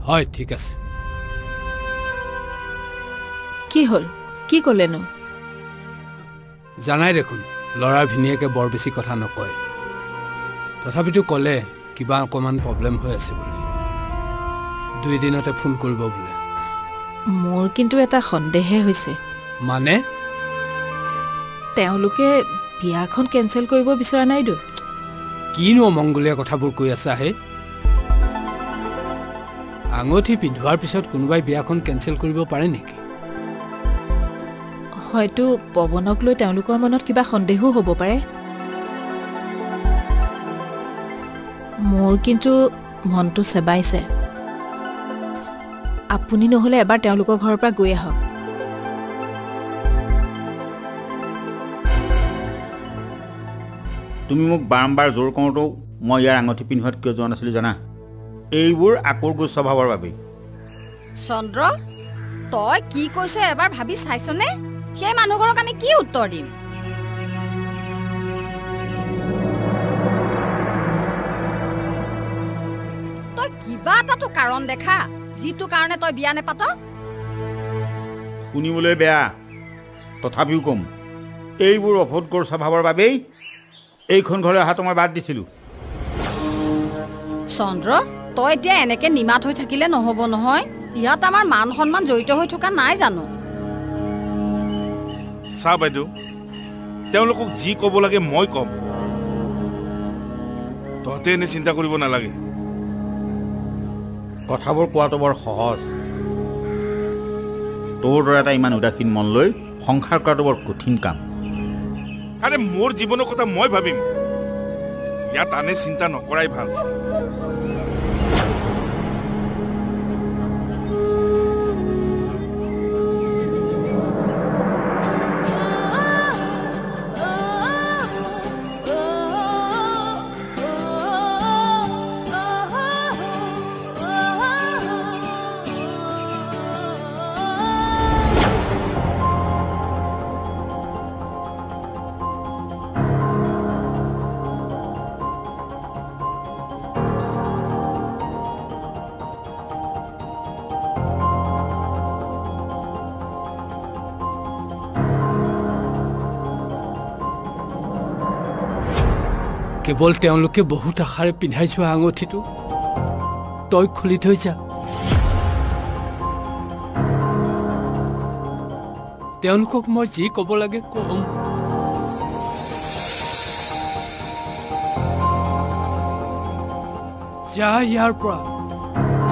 হয় ঠিক আছে কি হল কি কলেনো জানাই দেখোন লৰা ভিনিয়েকে বৰ বেছি কথা নকয় তথাপিতো কলে কিবা অকমান প্ৰবলেম হৈ আছে বুলি 2 দিনতে ফোন কৰিব বোলে মোৰ কিন্তু এটা সন্দেহে হৈছে মানে তেওঁলোকে বিয়াখন কেনসেল কৰিব বিচৰা নাইদো কিনো অমংগলীয়া কথাবোৰ কৈ আছে হে আঙঠি পিন্ধোৱাৰ পিছত কোনোবাই বিয়াখন কেনসেল কৰিব পাৰে নেকি হয়তো পৱনক লৈ তেওঁলোকৰ মনত কিবা সন্দেহও হ'ব পাৰে মোৰ কিন্তু মনটো সেবাইছে আপুনি নহলে এবাৰ তেওঁলোকৰ ঘৰৰ পৰা গৈ আহক তুমি মোক বাৰম্বাৰ জোৰ কৰোঁতেও মই ইয়াৰ আঙঠি পিন্ধোৱাত কিয় যোৱা নাছিলোঁ জানা এইবোৰ আকুৰগোজ স্বভাৱৰ বাবেই চন্দ্ৰ তই কি কৈছ এবাৰ ভাবি চাইছনে সেই মানুহঘৰক আমি কি উত্তৰ দিম তই কিবা এটাতো কাৰণ দেখা যিটো কাৰণে তই বিয়া নেপাত শুনিবলৈ বেয়া তথাপিও কম এইবোৰ অভদ্ৰ স্বভাৱৰ বাবেই এইখন ঘৰলৈ অহাটো মই বাদ দিছিলোঁ চন্দ্ৰ তই এতিয়া এনেকে নিমাত হৈ থাকিলে নহ'ব নহয় ইয়াত আমাৰ মান সন্মান জড়িত হৈ থকা নাই জানো চা বাইদেউ তেওঁলোকক যি ক'ব লাগে মই ক'ম তহঁতে এনে চিন্তা কৰিব নালাগে কথাবোৰ কোৱাটো বৰ সহজ তোৰ দৰে এটা ইমান উদাসীন মন লৈ সংসাৰ কৰাটো বৰ কঠিন কাম আৰে মোৰ জীৱনৰ কথা মই ভাবিম ইয়াত আনে চিন্তা নকৰাই ভাল কেৱল তেওঁলোকে বহুত আশাৰে পিন্ধাই যোৱা আঙঠিটো তই খুলি থৈ যা তেওঁলোকক মই যি ক'ব লাগে কম যা ইয়াৰ পৰা